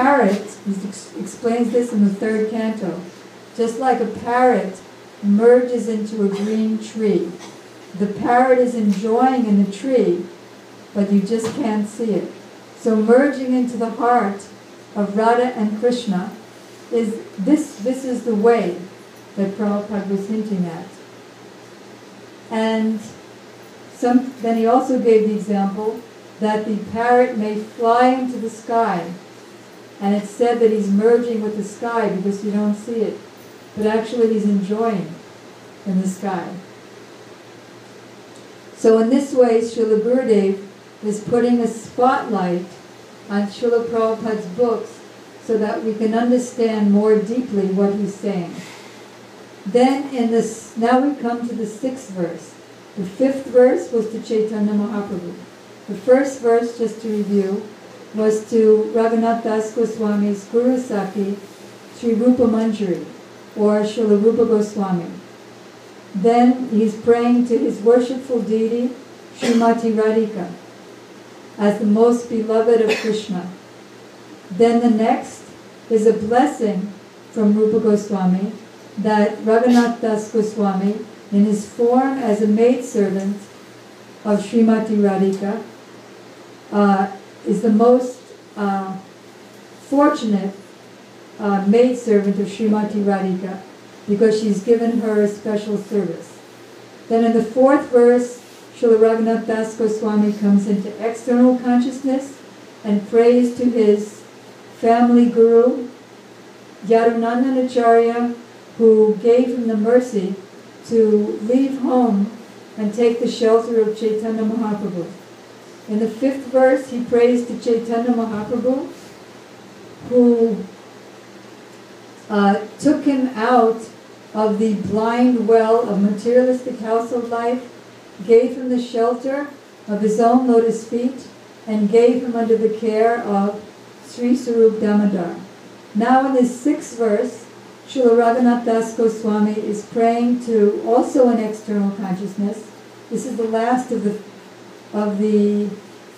parrot, he explains this in the third canto, just like a parrot merges into a green tree. The parrot is enjoying in the tree, but you just can't see it. So merging into the heart of Radha and Krishna is this is the way that Prabhupada was hinting at. And then he also gave the example that the parrot may fly into the sky. And it's said that he's merging with the sky because you don't see it. But actually he's enjoying in the sky. So in this way, Srila Gurudev is putting a spotlight on Srila Prabhupada's books so that we can understand more deeply what he's saying. Then now we come to the 6th verse. The 5th verse was to Chaitanya Mahaprabhu. The first verse, just to review, was to Raghunath Das Goswami's Guru Saki, Sri Rupa Manjari, or Srila Rupa Goswami. Then he's praying to his worshipful deity, Srimati Radhika, as the most beloved of Krishna. Then the next is a blessing from Rupa Goswami that Raghunath Das Goswami, in his form as a maidservant of Srimati Radhika, is the most fortunate maidservant of Srimati Radhika because she's given her a special service. Then in the 4th verse, Srila Raghunath Das Goswami comes into external consciousness and prays to his family guru, Yadunandan Acharya, who gave him the mercy to leave home and take the shelter of Chaitanya Mahaprabhu. In the 5th verse, he prays to Chaitanya Mahaprabhu, who took him out of the blind well of materialistic household life, gave him the shelter of his own lotus feet, and gave him under the care of Sri Sarup Damodar. Now in this 6th verse, Srila Raghunath Das Goswami is praying to, also in external consciousness. This is the last of the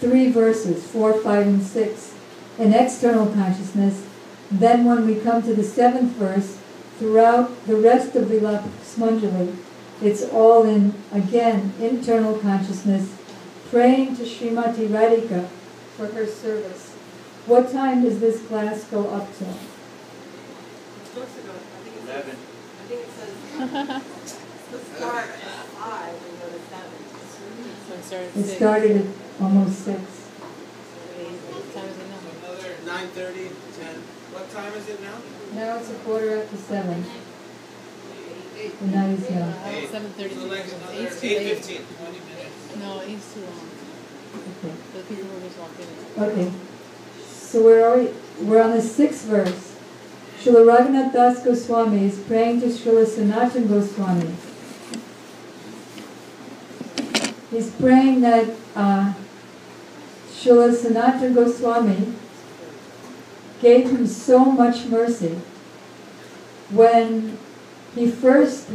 3 verses, 4, 5, and 6, in external consciousness. Then when we come to the 7th verse, throughout the rest of Lila Smanjali, it's all in, again, internal consciousness, praying to Srimati Radhika for her service. What time does this class go up to? It's supposed to go, I think it's 11. I think it says the start at 5 and go to 7. So it started at It 6. started at almost 6. What time is it now? Another 9:30, 10. What time is it now? Now it's 7:15. And now he's young. 7:30. So like another 8's too late. 8:15, 20 minutes. No, 8's too long. Okay. The people who just walked in. Okay. So where are we? We're on the 6th verse. Srila Raghunath Das Goswami is praying to Srila Sanatana Goswami. He's praying that Srila Sanatana Goswami gave him so much mercy when he first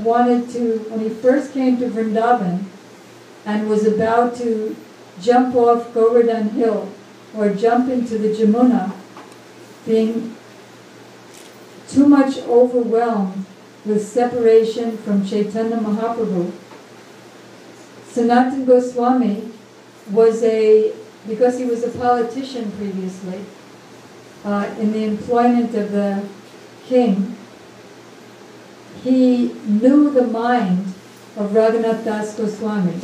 came to Vrindavan and was about to jump off Govardhan Hill or jump into the Jamuna, being too much overwhelmed with separation from Chaitanya Mahaprabhu. Sanatana Goswami because he was a politician previously, in the employment of the king, he knew the mind of Raghunath Das Goswami.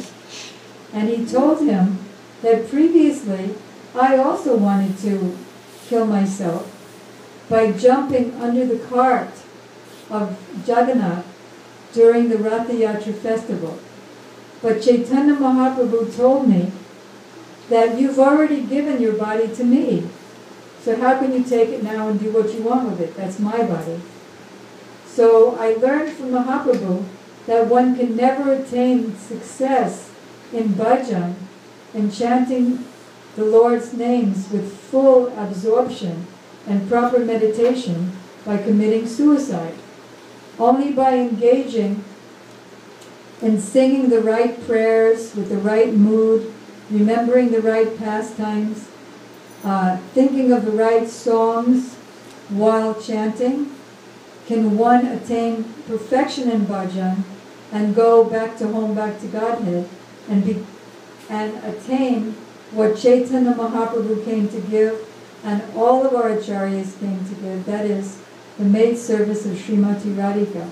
And he told him that previously I also wanted to kill myself by jumping under the cart of Jagannath during the Ratha Yatra festival. But Chaitanya Mahaprabhu told me that you've already given your body to me. So how can you take it now and do what you want with it? That's my body. So I learned from Mahaprabhu that one can never attain success in bhajan, in chanting the Lord's names with full absorption and proper meditation by committing suicide. Only by engaging in singing the right prayers with the right mood, remembering the right pastimes, thinking of the right songs while chanting? Can one attain perfection in bhajan and go back to home, back to Godhead, and attain what Chaitanya Mahaprabhu came to give and all of our acharyas came to give, that is, the maid service of Srimati Radhika.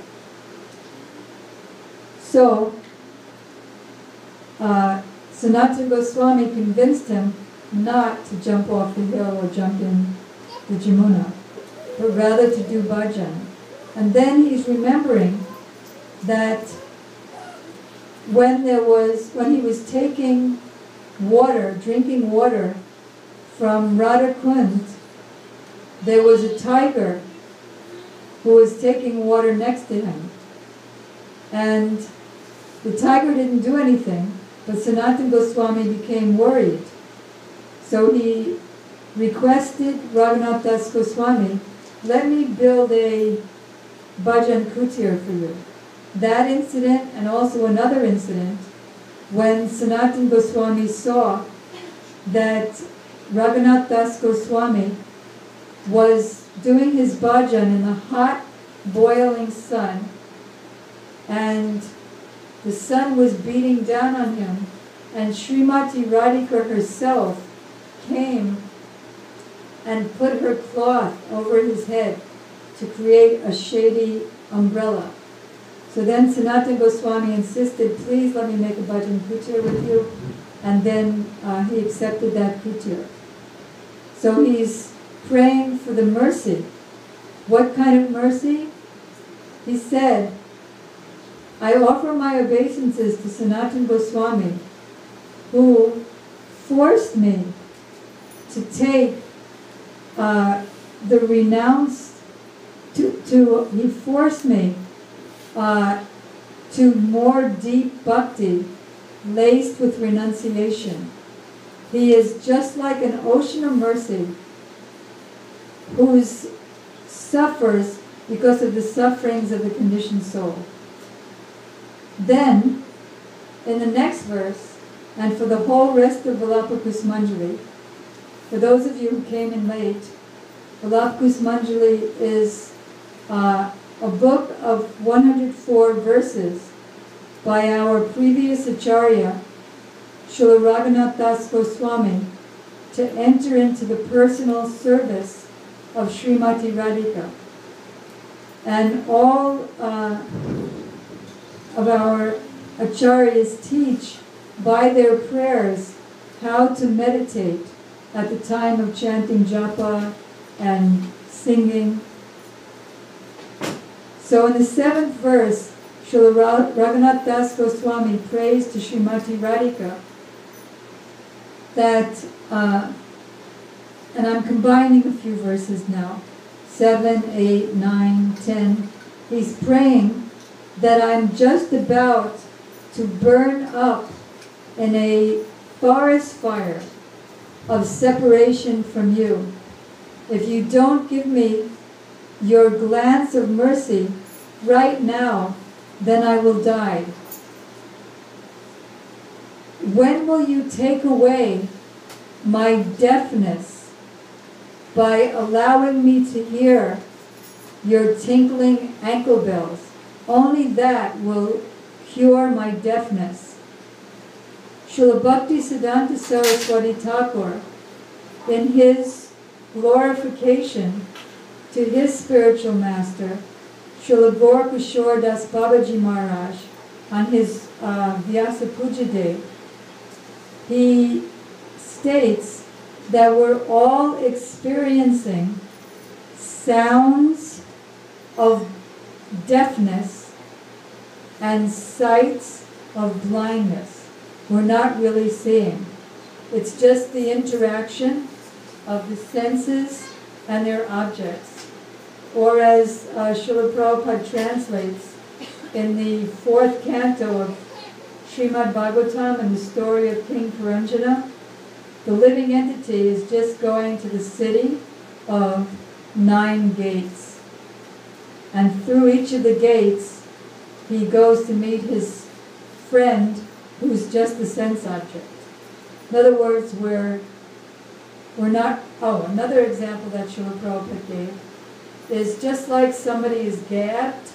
So, Sanatana Goswami convinced him not to jump off the hill or jump in the Jamuna, but rather to do bhajan. And then he's remembering that when he was taking water, drinking water from Radha Kund, there was a tiger who was taking water next to him. And the tiger didn't do anything, but Sanatana Goswami became worried. So he requested Raghunath Das Goswami, let me build a bhajan kutir for you. That incident and also another incident when Sanatana Goswami saw that Raghunath Das Goswami was doing his bhajan in the hot, boiling sun, and the sun was beating down on him, and Srimati Radhika herself came and put her cloth over his head to create a shady umbrella. So then Sanatana Goswami insisted, please let me make a bhajan kutir with you, and then he accepted that kutir. So he's praying for the mercy. What kind of mercy? He said, I offer my obeisances to Sanatana Goswami, who forced me to take the renounced, he forced me to more deep bhakti laced with renunciation. He is just like an ocean of mercy who suffers because of the sufferings of the conditioned soul. Then, in the next verse, and for the whole rest of Vilapakus Manjali, for those of you who came in late, Vilapakus Manjali is a book of 104 verses by our previous Acharya, Srila Raghunath Das Goswami, to enter into the personal service of Srimati Radhika. And all of our acharyas teach by their prayers how to meditate at the time of chanting japa and singing. So in the 7th verse, Srila Raghunath Das Goswami prays to Srimati Radhika that, and I'm combining a few verses now, 7, 8, 9, 10. He's praying that I'm just about to burn up in a forest fire of separation from you. If you don't give me your glance of mercy right now, then I will die. When will you take away my deafness by allowing me to hear your tinkling ankle bells? Only that will cure my deafness. Srila Bhakti Siddhanta Saraswati Thakur, in his glorification to his spiritual master, Srila Gaur Kishore Das Babaji Maharaj, on his Vyasa Puja Day, he states that we're all experiencing sounds of deafness and sights of blindness. We're not really seeing. It's just the interaction of the senses and their objects. Or as Srila Prabhupada translates in the 4th canto of Srimad Bhagavatam and the story of King Puranjana, the living entity is just going to the city of 9 gates. And through each of the gates, he goes to meet his friend who's just a sense object. In other words, we're not, another example that Srila Prabhupada gave is just like somebody is gagged